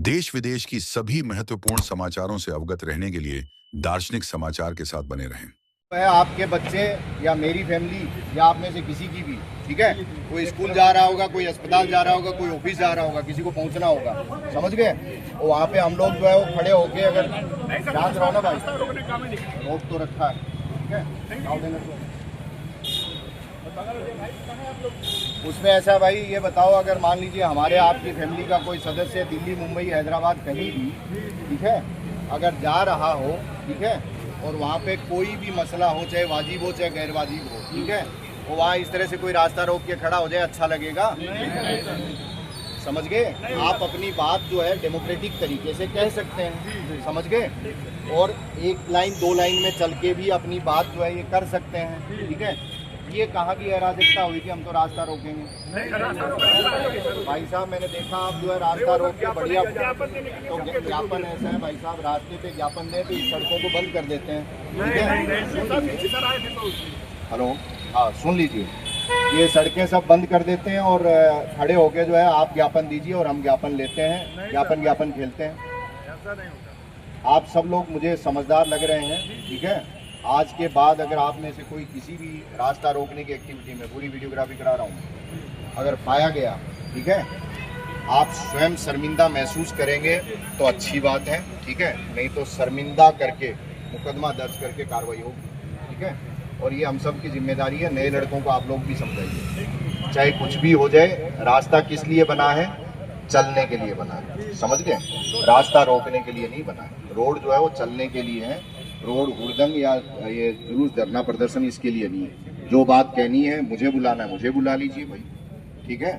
देश विदेश की सभी महत्वपूर्ण समाचारों से अवगत रहने के लिए दार्शनिक समाचार के साथ बने रहें। है आपके बच्चे या मेरी फैमिली या आप में से किसी की भी, ठीक है, कोई स्कूल जा रहा होगा, कोई अस्पताल जा रहा होगा, कोई ऑफिस जा रहा होगा, किसी को पहुंचना होगा, समझ गए। और वहाँ पे हम लोग जो है वो खड़े होके अगर जांच रहा हो ना भाई, रोक तो रखा है, ठीक है। उसमें ऐसा भाई ये बताओ, अगर मान लीजिए हमारे आपकी फैमिली का कोई सदस्य दिल्ली, मुंबई, हैदराबाद कहीं भी, ठीक है, अगर जा रहा हो, ठीक है, और वहाँ पे कोई भी मसला हो, चाहे वाजिब हो चाहे गैर वाजिब हो, ठीक है, वो वहाँ इस तरह से कोई रास्ता रोक के खड़ा हो जाए, अच्छा लगेगा? समझ गए। आप अपनी बात जो है डेमोक्रेटिक तरीके से कह सकते हैं, समझ गए, और एक लाइन दो लाइन में चल के भी अपनी बात जो है ये कर सकते हैं, ठीक है। ये कहाँ की अराजकता हुई कि हम तो रास्ता रोकेंगे? भाई साहब मैंने देखा आप जो है रास्ता रोक के बढ़िया, तो ज्ञापन ऐसा है भाई साहब, रास्ते पे ज्ञापन दें तो इस सड़कों को बंद कर देते हैं, ठीक है। हेलो, हाँ सुन लीजिए, ये सड़कें सब बंद कर देते हैं और खड़े होके जो है आप ज्ञापन दीजिए और हम ज्ञापन लेते हैं, ज्ञापन खेलते हैं। आप सब लोग मुझे समझदार लग रहे हैं, ठीक है। आज के बाद अगर आप में से कोई किसी भी रास्ता रोकने की एक्टिविटी में, पूरी वीडियोग्राफी करा रहा हूँ, अगर पाया गया, ठीक है, आप स्वयं शर्मिंदा महसूस करेंगे तो अच्छी बात है, ठीक है, नहीं तो शर्मिंदा करके मुकदमा दर्ज करके कार्रवाई होगी, ठीक है। और ये हम सब की जिम्मेदारी है, नए लड़कों को आप लोग भी समझाइए, चाहे कुछ भी हो जाए, रास्ता किस लिए बना है? चलने के लिए बना है, समझ गए, रास्ता रोकने के लिए नहीं बना है। रोड जो है वो चलने के लिए है, रोड हुड़दंग या ये जुलूस धरना प्रदर्शन इसके लिए नहीं है। जो बात कहनी है मुझे बुलाना है, मुझे बुला लीजिए भाई, ठीक है,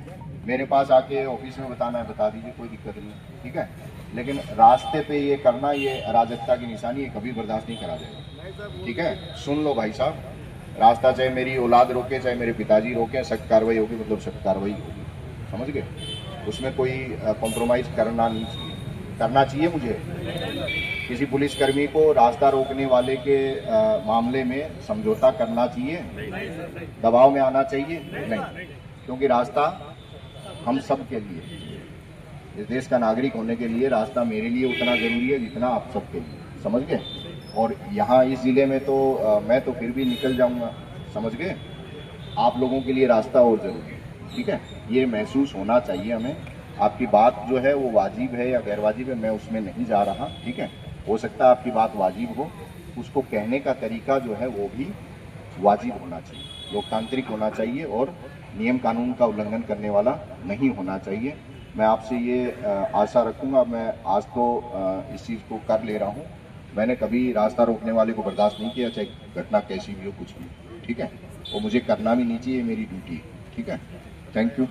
मेरे पास आके ऑफिस में बताना है बता दीजिए, कोई दिक्कत नहीं, ठीक है। लेकिन रास्ते पे ये करना, ये अराजकता की निशानी, ये कभी बर्दाश्त नहीं करा जाएगा, ठीक है। सुन लो भाई साहब, रास्ता चाहे मेरी औलाद रोके चाहे मेरे पिताजी रोके, सख्त कार्रवाई होगी, मतलब सख्त कार्रवाई होगी, समझ गए। उसमें कोई कॉम्प्रोमाइज़ करना नहीं चाहिए, करना चाहिए मुझे किसी पुलिसकर्मी को रास्ता रोकने वाले के मामले में समझौता करना चाहिए, दबाव में आना चाहिए नहीं, क्योंकि रास्ता हम सब के लिए, इस देश का नागरिक होने के लिए रास्ता मेरे लिए उतना ज़रूरी है जितना आप सब के लिए, समझ गए। और यहाँ इस ज़िले में तो मैं तो फिर भी निकल जाऊँगा, समझ गए, आप लोगों के लिए रास्ता और ज़रूरी है, ठीक है। ये महसूस होना चाहिए हमें। आपकी बात जो है वो वाजिब है या गैर वाजिब है, मैं उसमें नहीं जा रहा, ठीक है। हो सकता है आपकी बात वाजिब हो, उसको कहने का तरीका जो है वो भी वाजिब होना चाहिए, लोकतांत्रिक होना चाहिए और नियम कानून का उल्लंघन करने वाला नहीं होना चाहिए। मैं आपसे ये आशा रखूँगा। मैं आज तो इस चीज़ को कर ले रहा हूँ, मैंने कभी रास्ता रोकने वाले को बर्दाश्त नहीं किया, चाहे घटना कैसी भी हो, कुछ भी, ठीक है। वो मुझे करना भी नहीं चाहिए, मेरी ड्यूटी है, ठीक है। Thank you.